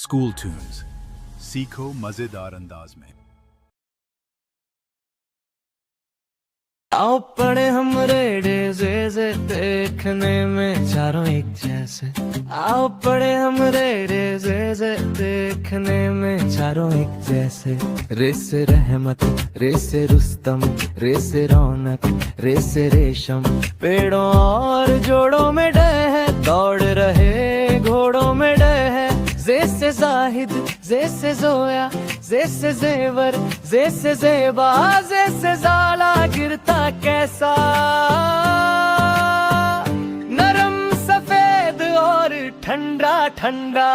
School tunes, सीखो मजेदार अंदाज में। आओ पड़े हम रेडे से देखने में चारों एक जैसे। आओ पड़े हम रेडे से देखने में चारों एक जैसे। रे से रहमत, रे से रुस्तम, रे से रौनक, रे से रेशम। पेड़ों और जोड़ों में डह दौड़ रहे घोड़ों में डह। जे से जाहिद, जे से जोया, जे से जेवर, जे से जेबा, जे से जाला गिरता कैसा। नरम सफेद और ठंडा ठंडा।